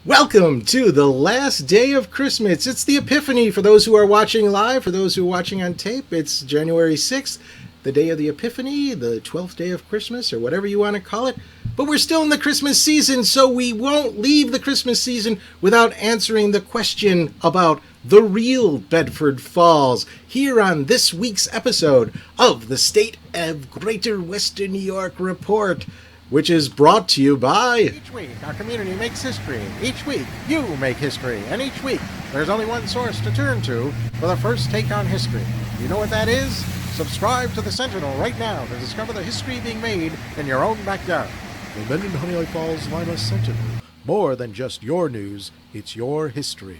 Welcome to the last day of Christmas. It's the Epiphany for those who are watching live. For those who are watching on tape, it's January 6th, the day of the Epiphany, the 12th day of Christmas, or whatever you want to call it. But we're still in the Christmas season, so we won't leave the Christmas season without answering the question about the Real Bedford Falls here on this week's episode of the State of Greater Western New York Report, which is brought to you by... Each week, our community makes history. Each week, you make history. And each week, there's only one source to turn to for the first take on history. You know what that is? Subscribe to the Sentinel right now to discover the history being made in your own backyard. The Mendenhall Falls Lima Sentinel. More than just your news, it's your history.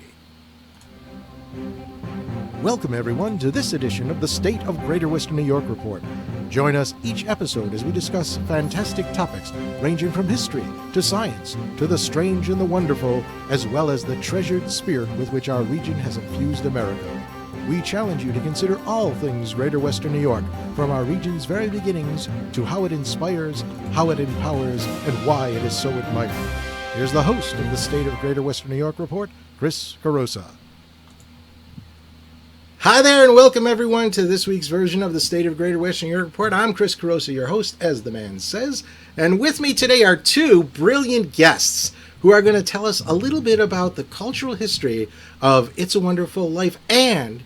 Welcome, everyone, to this edition of the State of Greater Western New York Report. Join us each episode as we discuss fantastic topics ranging from history to science to the strange and the wonderful, as well as the treasured spirit with which our region has infused America. We challenge you to consider all things Greater Western New York, from our region's very beginnings to how it inspires, how it empowers, and why it is so admired. Here's the host of the State of Greater Western New York Report, Chris Carosa. Hi there, and welcome everyone to this week's version of the State of Greater Western New York Report. I'm Chris Carosa, your host, as the man says. And with me today are two brilliant guests who are going to tell us a little bit about the cultural history of It's a Wonderful Life and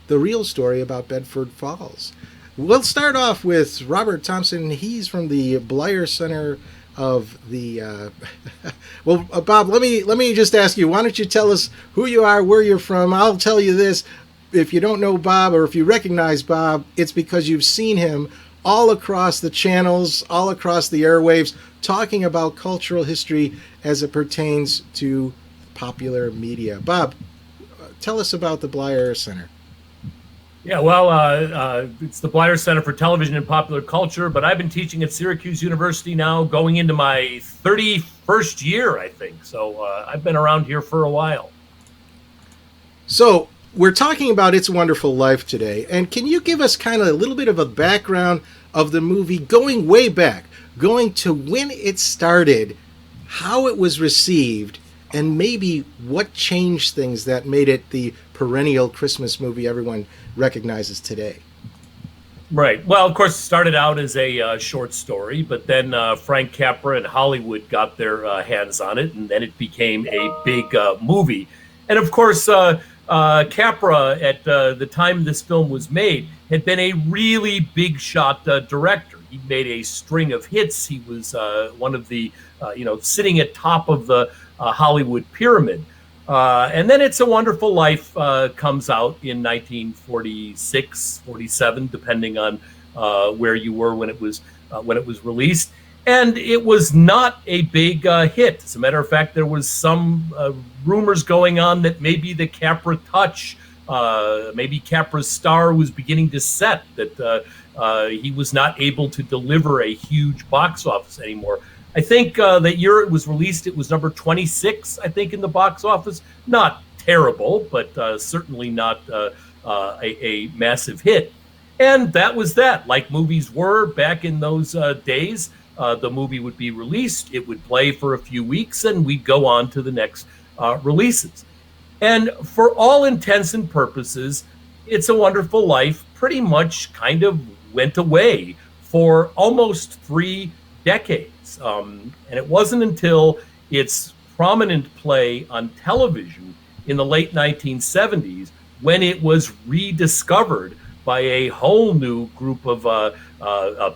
the real story about Bedford Falls. We'll start off with Robert Thompson. He's from the Bleier Center of the... Bob, let me just ask you, why don't you tell us who you are, where you're from? I'll tell you this. If you don't know Bob, or if you recognize Bob, it's because you've seen him all across the channels, all across the airwaves, talking about cultural history as it pertains to popular media. Bob, tell us about the Bleier Center. Yeah, well, it's the Bleier Center for Television and Popular Culture, but I've been teaching at Syracuse University now, going into my 31st year, I think. So I've been around here for a while. So we're talking about It's a Wonderful Life today, and can you give us kind of a little bit of a background of the movie, going way back, going to when it started, how it was received, and maybe what changed things that made it the perennial Christmas movie everyone recognizes today? Right. Well, of course, it started out as a short story, but then Frank Capra and Hollywood got their hands on it, and then it became a big movie. And of course, Capra, at the time this film was made, had been a really big shot director. He made a string of hits. He was one of the, sitting at top of the Hollywood pyramid. And then It's a Wonderful Life comes out in 1946, 47, depending on where you were when it was released. And it was not a big hit. As a matter of fact, there was some rumors going on that maybe the Capra touch, maybe Capra's star was beginning to set, that he was not able to deliver a huge box office anymore. I think that year it was released, it was number 26, I think, in the box office. Not terrible, but certainly not a massive hit. And that was that. Like movies were back in those days. The movie would be released, it would play for a few weeks, and we'd go on to the next releases. And for all intents and purposes, It's a Wonderful Life pretty much kind of went away for almost 3 decades. And it wasn't until its prominent play on television in the late 1970s when it was rediscovered by a whole new group of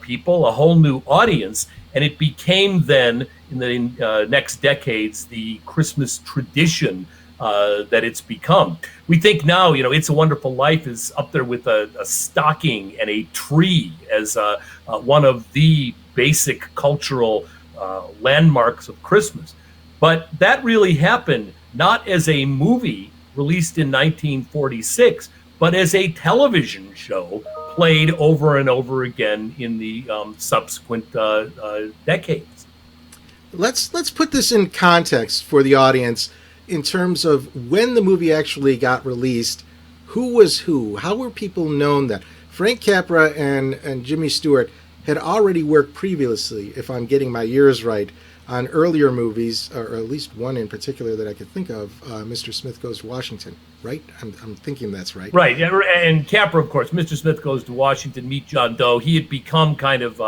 people, a whole new audience, and it became then, in the next decades, the Christmas tradition that it's become. We think now, It's a Wonderful Life is up there with a stocking and a tree as one of the basic cultural landmarks of Christmas. But that really happened not as a movie released in 1946, but as a television show played over and over again in the subsequent decades. Let's put this in context for the audience in terms of when the movie actually got released. Who was who? How were people known that? Frank Capra and Jimmy Stewart had already worked previously, if I'm getting my years right, on earlier movies, or at least one in particular that I could think of, Mr. Smith Goes to Washington, right? I'm thinking that's right. Right, and Capra, of course, Mr. Smith Goes to Washington, Meet John Doe. He had become kind of,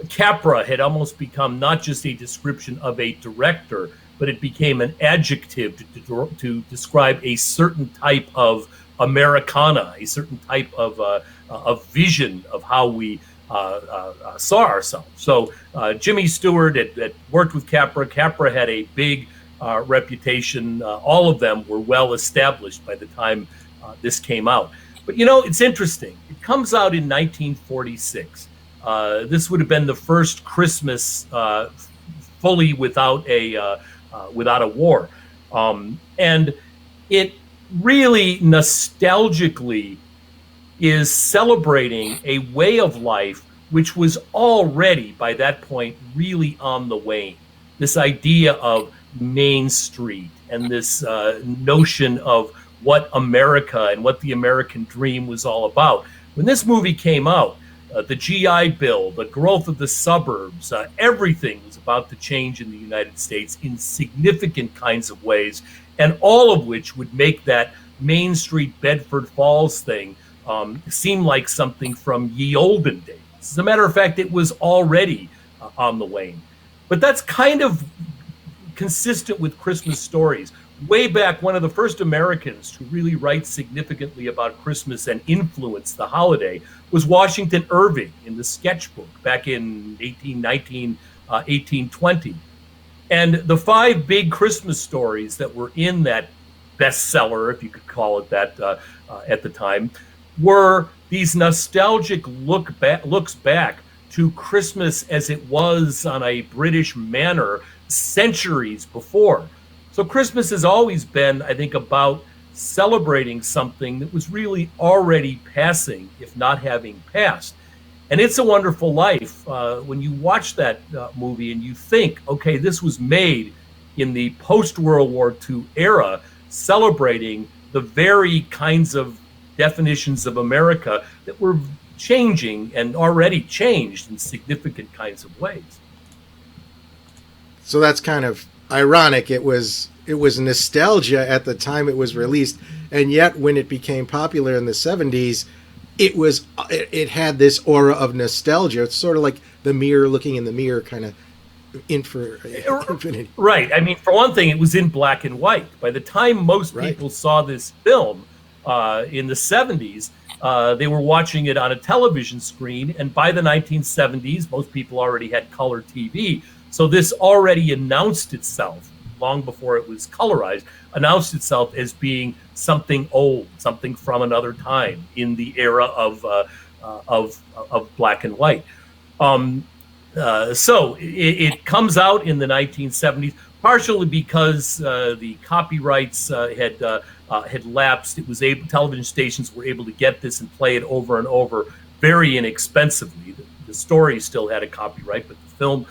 Capra had almost become not just a description of a director, but it became an adjective to describe a certain type of Americana, a certain type of vision of how we saw ourselves. So Jimmy Stewart had worked with Capra. Capra had a big reputation. All of them were well established by the time this came out. But it's interesting. It comes out in 1946. This would have been the first Christmas fully without a war, and it really nostalgically is celebrating a way of life which was already, by that point, really on the wane. This idea of Main Street and this notion of what America and what the American dream was all about. When this movie came out, the GI Bill, the growth of the suburbs, everything was about to change in the United States in significant kinds of ways, and all of which would make that Main Street Bedford Falls thing seem like something from ye olden days. As a matter of fact, it was already on the wane. But that's kind of consistent with Christmas stories. Way back, one of the first Americans to really write significantly about Christmas and influence the holiday was Washington Irving in the Sketchbook back in 1819, 1820. And the 5 big Christmas stories that were in that bestseller, if you could call it that, at the time, were these nostalgic looks back to Christmas as it was on a British manor centuries before. So Christmas has always been, I think, about celebrating something that was really already passing, if not having passed. And It's a Wonderful Life, when you watch that movie and you think, okay, this was made in the post-World War II era, celebrating the very kinds of definitions of America that were changing and already changed in significant kinds of ways. So that's kind of ironic. It was nostalgia at the time it was released, and yet when it became popular in the 70s, it had this aura of nostalgia. It's sort of like the mirror looking in the mirror kind of infinity. Right. I mean, for one thing, it was in black and white. By the time most people saw this film in the 70s, they were watching it on a television screen, and by the 1970s, most people already had color TV. So this already announced itself, long before it was colorized, announced itself as being something old, something from another time in the era of black and white. So it comes out in the 1970s, partially because the copyrights had lapsed. It was television stations were able to get this and play it over and over very inexpensively. The story still had a copyright, but the film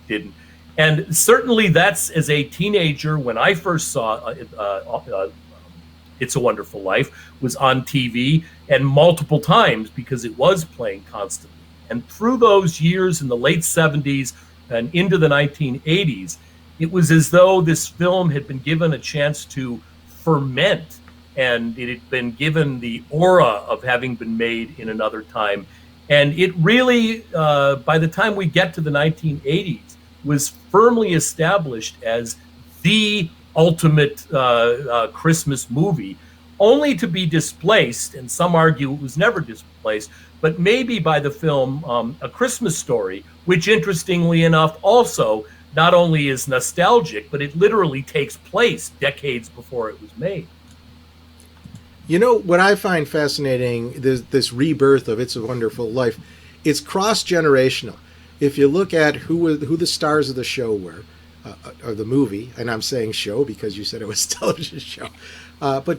didn't. And certainly that's, as a teenager, when I first saw It's a Wonderful Life, was on TV, and multiple times because it was playing constantly. And through those years in the late 70s and into the 1980s, it was as though this film had been given a chance to ferment, and it had been given the aura of having been made in another time. And it really, by the time we get to the 1980s, was firmly established as the ultimate Christmas movie, only to be displaced, and some argue it was never displaced, but maybe by the film A Christmas Story, which, interestingly enough, also not only is nostalgic, but it literally takes place decades before it was made. You know, what I find fascinating, this rebirth of It's a Wonderful Life, it's cross-generational. If you look at who the stars of the show were, or the movie, and I'm saying show because you said it was a television show, but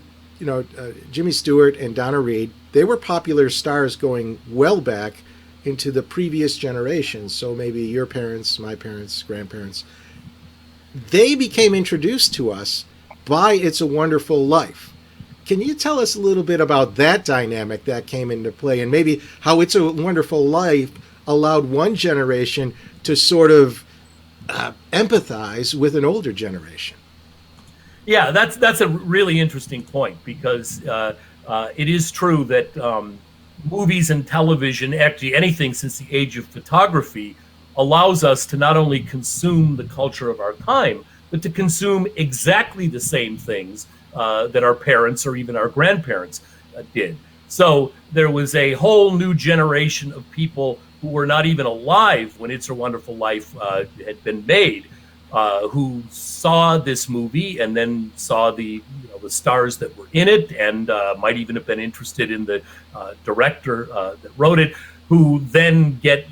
Jimmy Stewart and Donna Reed, they were popular stars going well back into the previous generations. So maybe your parents, my parents, grandparents, they became introduced to us by It's a Wonderful Life. Can you tell us a little bit about that dynamic that came into play, and maybe how It's a Wonderful Life allowed one generation to sort of empathize with an older generation. Yeah, that's a really interesting point, because it is true that movies and television, actually anything since the age of photography, allows us to not only consume the culture of our time, but to consume exactly the same things that our parents or even our grandparents did. So there was a whole new generation of people who were not even alive when It's a Wonderful Life had been made, who saw this movie and then saw the stars that were in it, and might even have been interested in the director that wrote it, who then get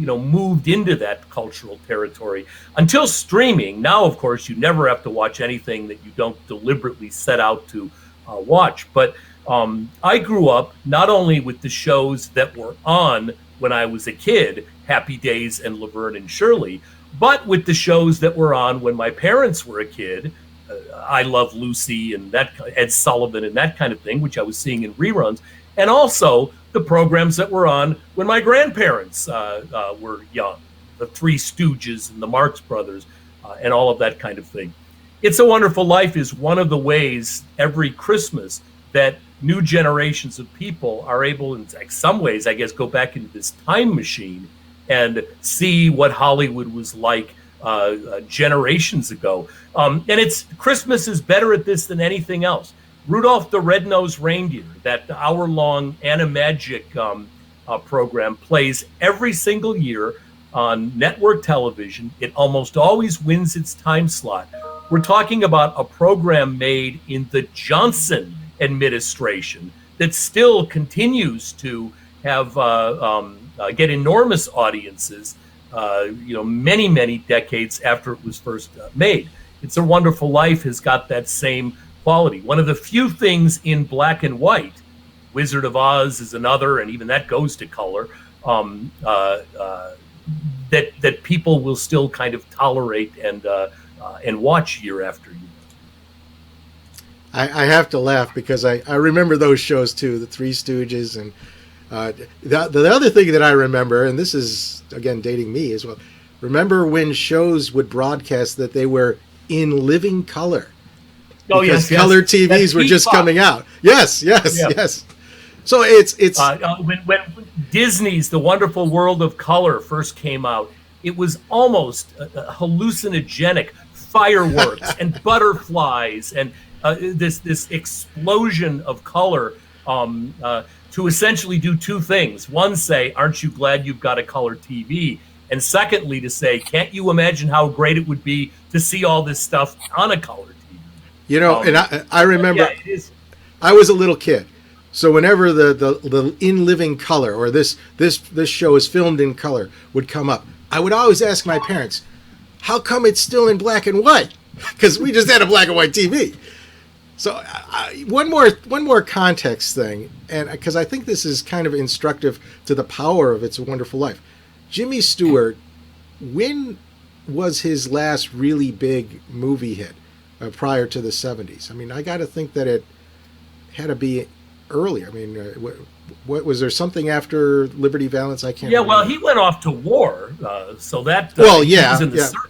moved into that cultural territory until streaming. Now, of course, you never have to watch anything that you don't deliberately set out to watch. But I grew up not only with the shows that were on when I was a kid, Happy Days and Laverne and Shirley, but with the shows that were on when my parents were a kid, I Love Lucy and that Ed Sullivan and that kind of thing, which I was seeing in reruns, and also the programs that were on when my grandparents were young, the Three Stooges and the Marx Brothers, and all of that kind of thing. It's a Wonderful Life is one of the ways every Christmas that new generations of people are able, in some ways, I guess, go back into this time machine and see what Hollywood was like generations ago. And Christmas is better at this than anything else. Rudolph the Red-Nosed Reindeer, that hour-long Animagic program, plays every single year on network television. It almost always wins its time slot. We're talking about a program made in the Johnson administration that still continues to have get enormous audiences, many, many decades after it was first made. It's a Wonderful Life has got that same quality. One of the few things in black and white, Wizard of Oz is another, and even that goes to color, that people will still kind of tolerate and watch year after year. I have to laugh because I remember those shows too, the Three Stooges, and the other thing that I remember, and this is again dating me as well, remember when shows would broadcast that they were in living color. Oh, because yes, color TVs were just coming out. Yes. So it's when Disney's The Wonderful World of Color first came out, it was almost hallucinogenic, fireworks and butterflies and this explosion of color to essentially do two things. One, say, aren't you glad you've got a color TV? And secondly, to say, can't you imagine how great it would be to see all this stuff on a color TV? And I remember I was a little kid. So whenever the in living color or this show is filmed in color would come up, I would always ask my parents, how come it's still in black and white? Because we just had a black and white TV. So one more context thing, and because I think this is kind of instructive to the power of It's a Wonderful Life. Jimmy Stewart, when was his last really big movie hit prior to the 70s? I mean, I got to think that it had to be earlier. I mean, what was there something after Liberty Valance? I can't. Yeah, remember. well, he went off to war, so that he was in the yeah. service.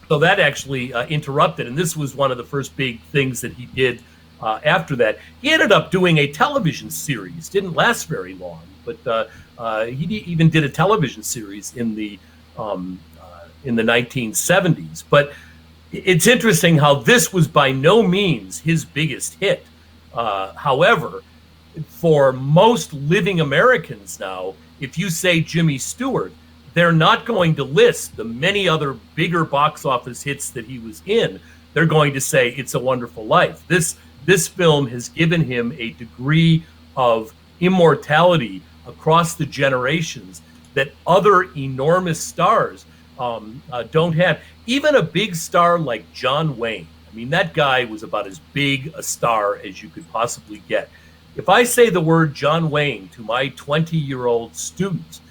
So that actually interrupted, and this was one of the first big things that he did after that. He ended up doing a television series. Didn't last very long, but he even did a television series in the 1970s. But it's interesting how this was by no means his biggest hit. However, for most living Americans now, if you say Jimmy Stewart, they're not going to list the many other bigger box office hits that he was in. They're going to say It's a Wonderful Life. This film has given him a degree of immortality across the generations that other enormous stars don't have. Even a big star like John Wayne. I mean, that guy was about as big a star as you could possibly get. If I say the word John Wayne to my 20-year-old students,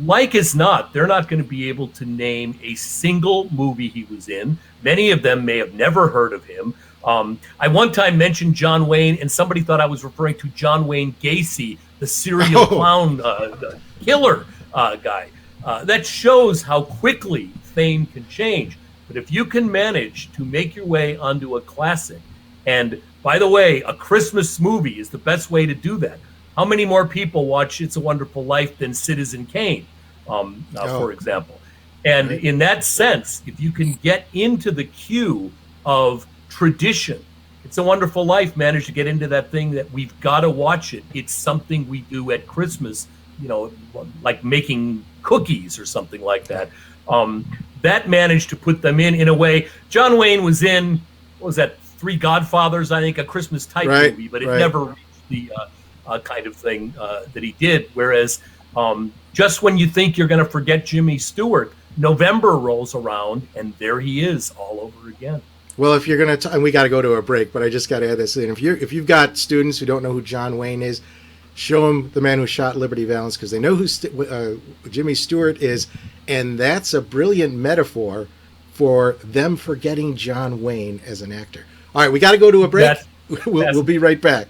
like as not, they're not going to be able to name a single movie he was in. Many of them may have never heard of him. I one time mentioned John Wayne, and somebody thought I was referring to John Wayne Gacy, the serial clown killer guy. That shows how quickly fame can change. But if you can manage to make your way onto a classic, and by the way, a Christmas movie is the best way to do that. How many more people watch It's a Wonderful Life than Citizen Kane, for example? And in that sense, if you can get into the queue of tradition, It's a Wonderful Life managed to get into that thing that we've got to watch it. It's something we do at Christmas, like making cookies or something like that. That managed to put them in a way. John Wayne was in, what was that, Three Godfathers, I think, a Christmas type movie, but it never reached the kind of thing that he did. Whereas just when you think you're going to forget Jimmy Stewart, November rolls around and there he is all over again. Well, if you're going to, and we got to go to a break, but I just got to add this in. If you've got students who don't know who John Wayne is, show them The Man Who Shot Liberty Valance, because they know who Jimmy Stewart is, and that's a brilliant metaphor for them forgetting John Wayne as an actor. All right, we got to go to a break. We'll be right back.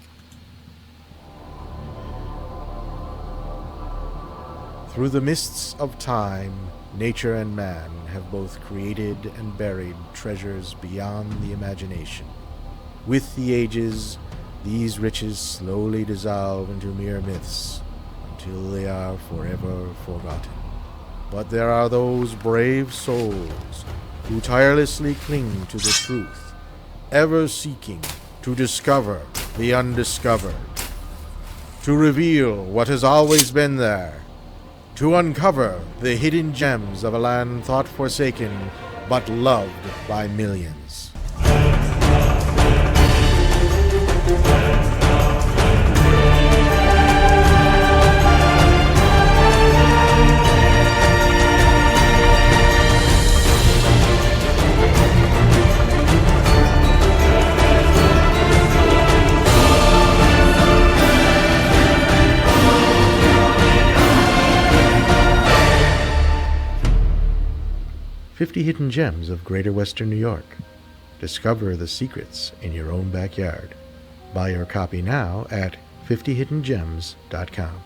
Through the mists of time, nature and man have both created and buried treasures beyond the imagination. With the ages, these riches slowly dissolve into mere myths until they are forever forgotten. But there are those brave souls who tirelessly cling to the truth, ever seeking to discover the undiscovered, to reveal what has always been there, to uncover the hidden gems of a land thought forsaken but loved by millions. 50 Hidden Gems of Greater Western New York. Discover the secrets in your own backyard. Buy your copy now at 50hiddengems.com.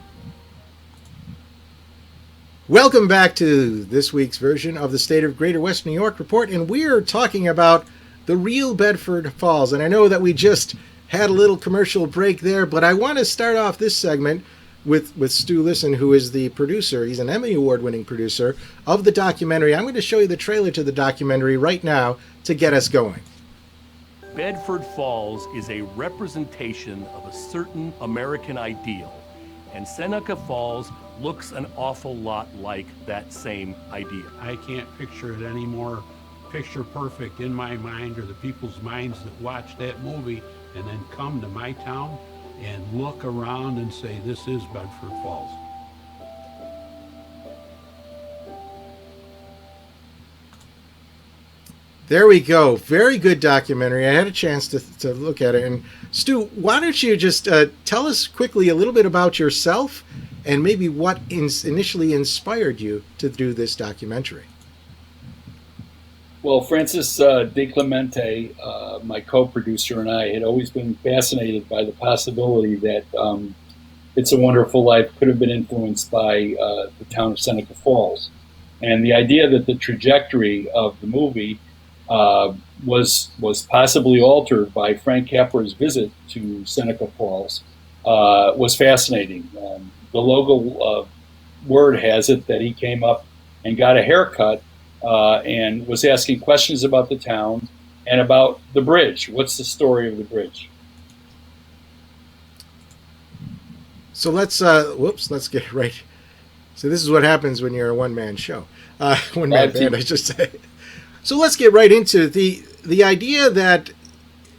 Welcome back to this week's version of the State of Greater Western New York Report, and we're talking about the Real Bedford Falls. And I know that we just had a little commercial break there, but I want to start off this segment with Stu Lisson, who is the producer. He's an Emmy Award-winning producer of the documentary. I'm going to show you the trailer to the documentary right now to get us going. Bedford Falls is a representation of a certain American ideal, and Seneca Falls looks an awful lot like that same ideal. I can't picture it any more picture perfect in my mind, or the people's minds that watch that movie and then come to my town and look around and say, this is Bedford Falls. There we go. Very good documentary. I had a chance to look at it. And Stu, why don't you just tell us quickly a little bit about yourself and maybe what initially inspired you to do this documentary? Well, Francis De Clemente, my co-producer, and I had always been fascinated by the possibility that It's a Wonderful Life could have been influenced by the town of Seneca Falls. And the idea that the trajectory of the movie was possibly altered by Frank Capra's visit to Seneca Falls was fascinating. The local word has it that he came up and got a haircut and was asking questions about the town and about the bridge. What's the story of the bridge? So let's get right. So this is what happens when you're a one-man show. One-man band, I should say. So let's get right into the idea that,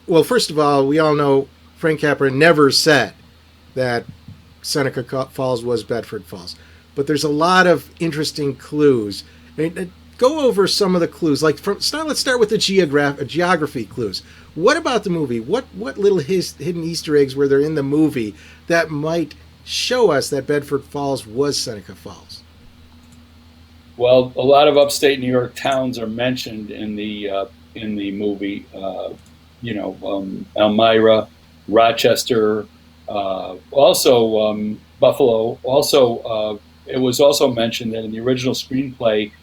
well, first of all, we all know Frank Capra never said that Seneca Falls was Bedford Falls. But there's a lot of interesting clues. Go over some of the clues. Let's start with the geography clues. What about the movie? What little hidden Easter eggs were there in the movie that might show us that Bedford Falls was Seneca Falls? Well, a lot of upstate New York towns are mentioned in the movie. Elmira, Rochester, also Buffalo. Also, it was also mentioned that in the original screenplay,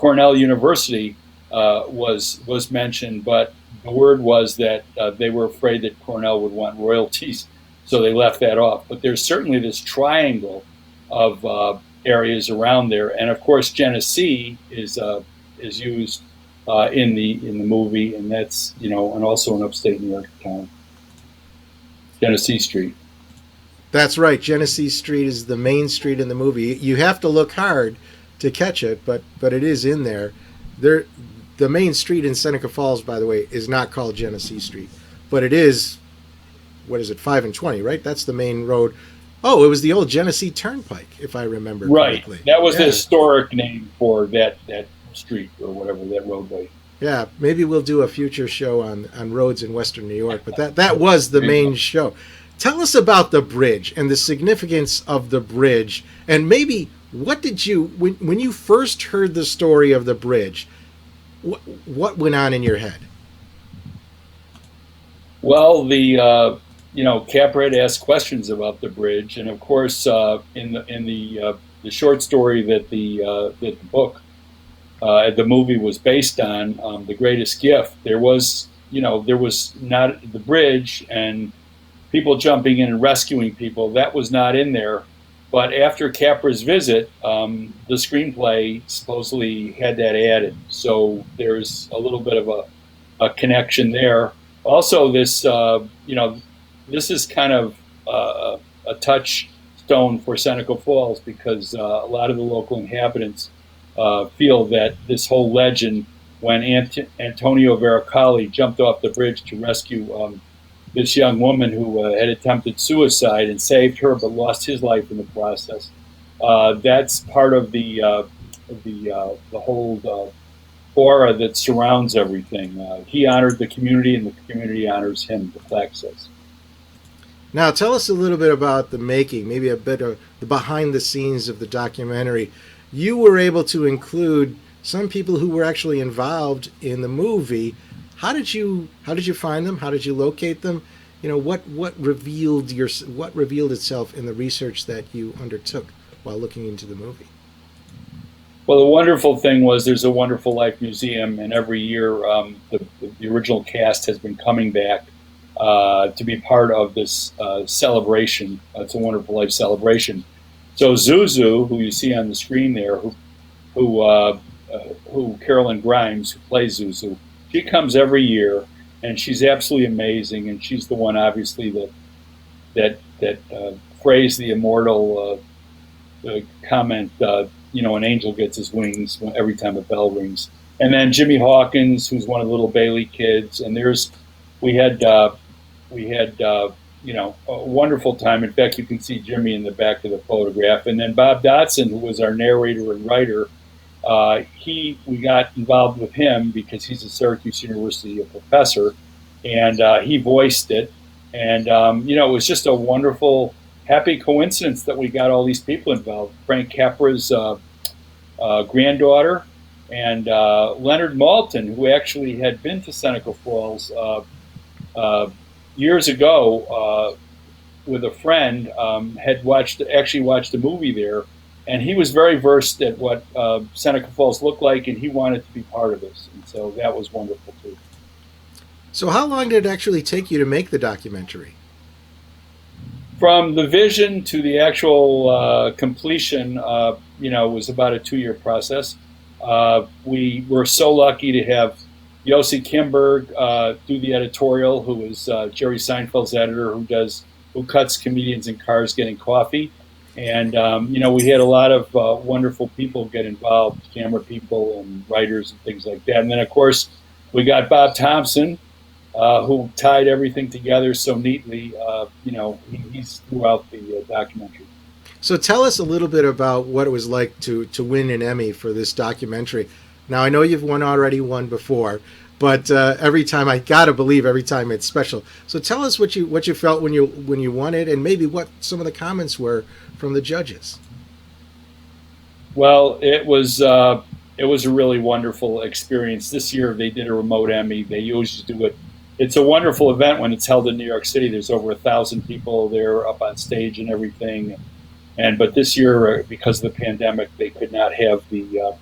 Cornell University was mentioned, but the word was that they were afraid that Cornell would want royalties, so they left that off. But there's certainly this triangle of areas around there, and of course Genesee is used in the movie, and that's and also in upstate New York town, Genesee Street. That's right. Genesee Street is the main street in the movie. You have to look hard to catch it, but it is in there. The main street in Seneca Falls, by the way, is not called Genesee Street, but it is, 5 and 20, right? That's the main road. Oh, it was the old Genesee Turnpike, if I remember correctly. Right. That was the historic name for that street or whatever, that roadway. Yeah, maybe we'll do a future show on roads in Western New York, but that was the main show. Tell us about the bridge and the significance of the bridge, and maybe what did you, when you first heard the story of the bridge, what went on in your head? Well, Capra had asked questions about the bridge, and of course, in the short story that the book, the movie was based on, The Greatest Gift, there was not the bridge and people jumping in and rescuing people. That was not in there. But after Capra's visit, the screenplay supposedly had that added. So there's a little bit of a connection there. Also, this is kind of a touchstone for Seneca Falls, because a lot of the local inhabitants feel that this whole legend, when Antonio Veracali jumped off the bridge to rescue this young woman who had attempted suicide and saved her but lost his life in the process, that's part of the whole aura that surrounds everything. He honored the community, and the community honors him, the plaque says. Now, tell us a little bit about the making, maybe a bit of the behind the scenes of the documentary. You were able to include some people who were actually involved in the movie. How did you find them? How did you locate them? What revealed itself in the research that you undertook while looking into the movie? Well, the wonderful thing was there's a Wonderful Life Museum, and every year the original cast has been coming back to be part of this celebration. It's a Wonderful Life celebration. So Zuzu, who you see on the screen there, who Carolyn Grimes, who plays Zuzu, she comes every year, and she's absolutely amazing. And she's the one, obviously, that phrased the immortal comment. An angel gets his wings every time a bell rings. And then Jimmy Hawkins, who's one of the little Bailey kids. And we had a wonderful time. In fact, you can see Jimmy in the back of the photograph. And then Bob Dotson, who was our narrator and writer, we got involved with him because he's a Syracuse University professor, and he voiced it. And it was just a wonderful, happy coincidence that we got all these people involved. Frank Capra's granddaughter, and Leonard Maltin, who actually had been to Seneca Falls years ago with a friend, had watched a movie there, and he was very versed at what Seneca Falls looked like, and he wanted to be part of this, and so that was wonderful too. So how long did it actually take you to make the documentary? From the vision to the actual completion, was about a 2-year process. We were so lucky to have Yossi Kimberg do the editorial, who is Jerry Seinfeld's editor, who cuts comedians in cars getting coffee. And, we had a lot of wonderful people get involved, camera people and writers and things like that. And then, of course, we got Bob Thompson, who tied everything together so neatly. He's throughout the documentary. So tell us a little bit about what it was like to win an Emmy for this documentary. Now, I know you've already won before, but every time it's special. So tell us what you felt when you won it, and maybe what some of the comments were from the judges. Well, it was a really wonderful experience. This year they did a remote Emmy. They usually do it. It's a wonderful event when it's held in New York City. There's over 1,000 people there up on stage and everything. But this year, because of the pandemic, they could not have the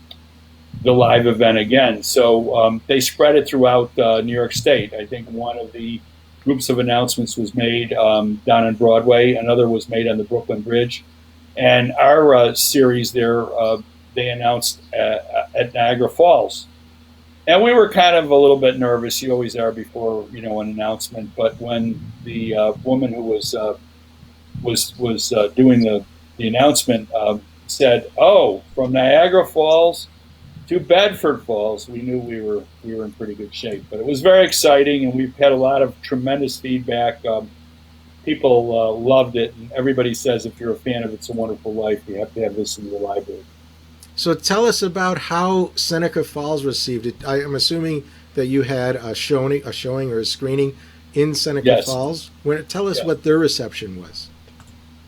the live event again. So they spread it throughout New York State. I think one of the groups of announcements was made down on Broadway. Another was made on the Brooklyn Bridge. And our series there, they announced at Niagara Falls. And we were kind of a little bit nervous. You always are before, an announcement. But when the woman who was doing the announcement said, "Oh, from Niagara Falls to Bedford Falls," we knew we were in pretty good shape. But it was very exciting, and we've had a lot of tremendous feedback. People loved it, and everybody says if you're a fan of It's a Wonderful Life, you have to have this in your library. So tell us about how Seneca Falls received it. I am assuming that you had a showing or a screening in Seneca Yes. Falls. Tell us Yeah. what their reception was.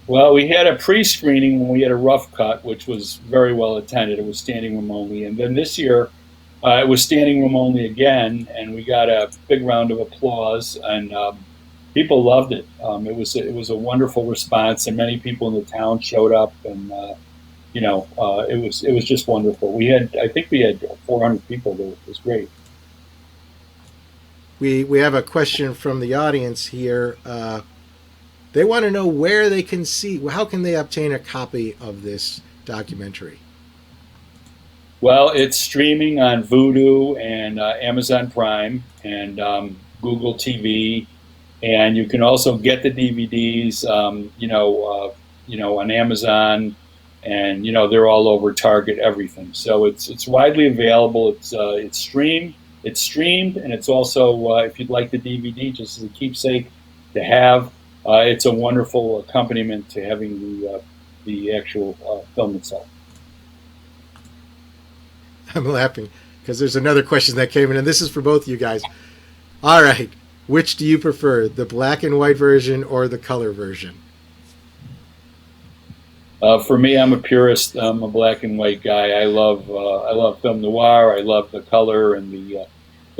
Well, we had a pre-screening when we had a rough cut, which was very well attended. It was standing room only. And then this year, it was standing room only again, and we got a big round of applause, and people loved it. It was a wonderful response, and many people in the town showed up, and it was just wonderful. I think we had 400 people there. It was great. We have a question from the audience here. They want to know where they can see. How can they obtain a copy of this documentary? Well, it's streaming on Vudu and Amazon Prime and Google TV, and you can also get the DVDs, on Amazon, and they're all over Target, everything. So it's widely available. It's streamed, and it's also if you'd like the DVD just as a keepsake to have. It's a wonderful accompaniment to having the actual film itself. I'm laughing because there's another question that came in, and this is for both of you guys. All right. Which do you prefer, the black and white version or the color version? For me, I'm a purist. I'm a black and white guy. I love film noir. I love the color and the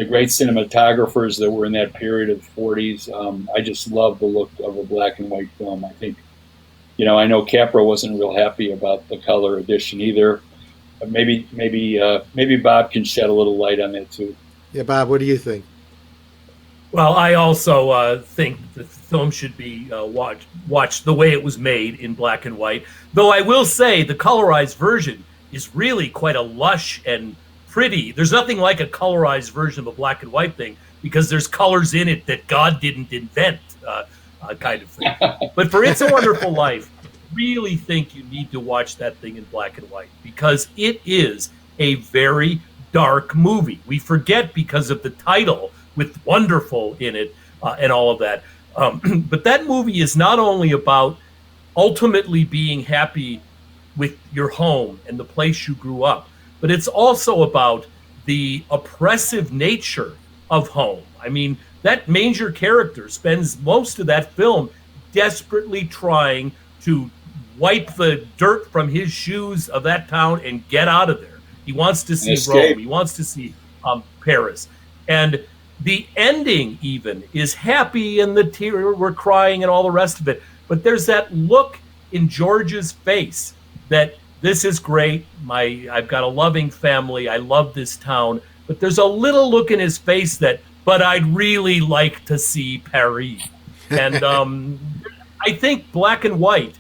great cinematographers that were in that period of the 40s. I just love the look of a black and white film. I think, I know Capra wasn't real happy about the color edition either. Maybe Bob can shed a little light on that too. Yeah, Bob, what do you think? Well, I also think the film should be watched the way it was made in black and white. Though I will say the colorized version is really quite a lush and pretty. There's nothing like a colorized version of a black and white thing because there's colors in it that God didn't invent, kind of thing. But for It's a Wonderful Life, I really think you need to watch that thing in black and white because it is a very dark movie. We forget because of the title with wonderful in it and all of that. But that movie is not only about ultimately being happy with your home and the place you grew up, but it's also about the oppressive nature of home. I mean, that major character spends most of that film desperately trying to wipe the dirt from his shoes of that town and get out of there. He wants to see Rome. He wants to see Paris. And the ending even is happy and the tears were crying and all the rest of it. But there's that look in George's face that this is great. I've got a loving family. I love this town. But there's a little look in his face but I'd really like to see Paris. And I think black and white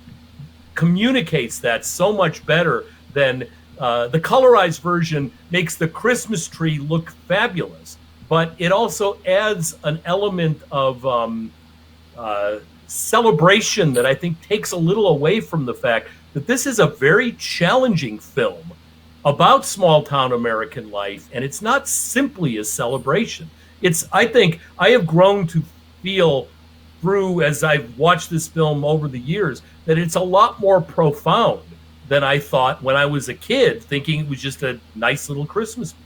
communicates that so much better than the colorized version makes the Christmas tree look fabulous. But it also adds an element of celebration that I think takes a little away from the fact that this is a very challenging film about small town American life, and it's not simply a celebration. I think I have grown to feel through, as I've watched this film over the years, that it's a lot more profound than I thought when I was a kid, thinking it was just a nice little Christmas movie.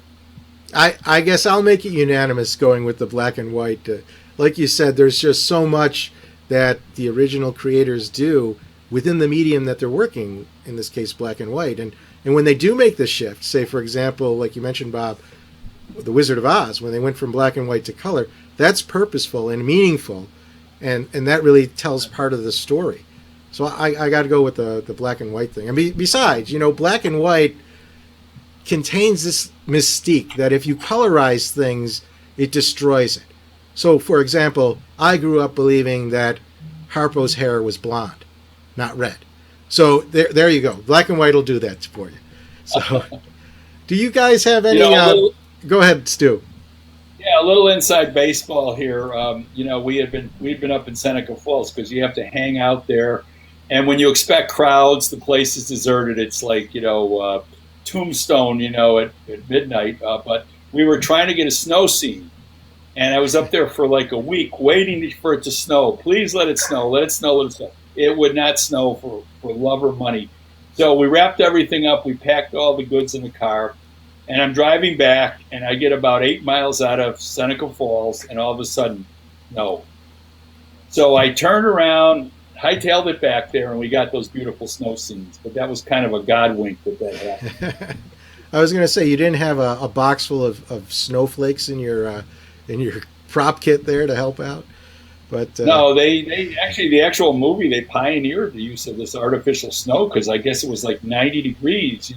I guess I'll make it unanimous going with the black and white. Like you said, there's just so much that the original creators do within the medium that they're working, in this case, black and white. And when they do make the shift, say, for example, like you mentioned, Bob, The Wizard of Oz, when they went from black and white to color, that's purposeful and meaningful. And that really tells part of the story. So I got to go with the black and white thing. And besides, black and white, contains this mystique that if you colorize things, it destroys it. So, for example, I grew up believing that Harpo's hair was blonde, not red. So there you go. Black and white will do that for you. So, do you guys have any? Go ahead, Stu. Yeah, a little inside baseball here. We'd been up in Seneca Falls because you have to hang out there, and when you expect crowds, the place is deserted. It's like Tombstone, at midnight. But we were trying to get a snow scene, and I was up there for like a week waiting for it to snow. Please let it snow. Let it snow. Let it snow. It would not snow for love or money. So we wrapped everything up. We packed all the goods in the car. And I'm driving back, and I get about 8 miles out of Seneca Falls, and all of a sudden, no. So I turned around, hightailed it back there, and we got those beautiful snow scenes. But that was kind of a God wink that happened. I was going to say, you didn't have a box full of snowflakes in your prop kit there to help out? But no, they actually, the actual movie, they pioneered the use of this artificial snow because I guess it was like 90 degrees,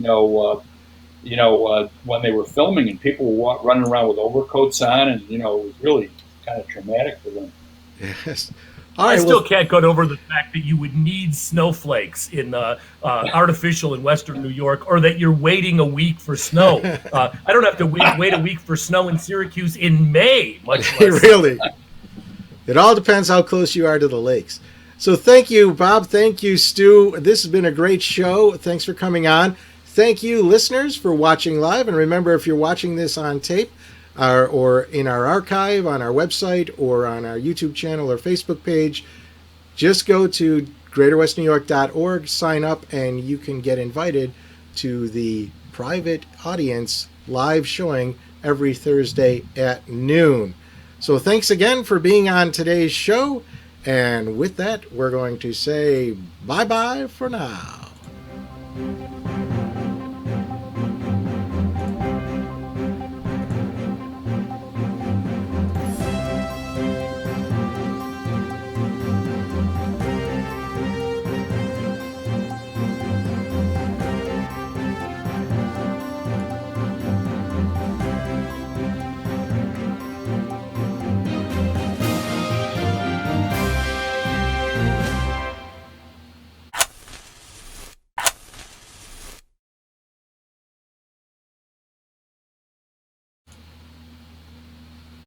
when they were filming, and people were running around with overcoats on, and it was really kind of traumatic for them. Yes. I still can't get over the fact that you would need snowflakes in artificial in Western New York, or that you're waiting a week for snow. I don't have to wait a week for snow in Syracuse in May, much less. Really? It all depends how close you are to the lakes. So thank you, Bob. Thank you, Stu. This has been a great show. Thanks for coming on. Thank you, listeners, for watching live. And remember, if you're watching this on tape or in our archive on our website or on our YouTube channel or Facebook page, just go to greaterwestnewyork.org, sign up, and you can get invited to the private audience live showing every Thursday at noon. So thanks again for being on today's show. And with that, we're going to say bye-bye for now.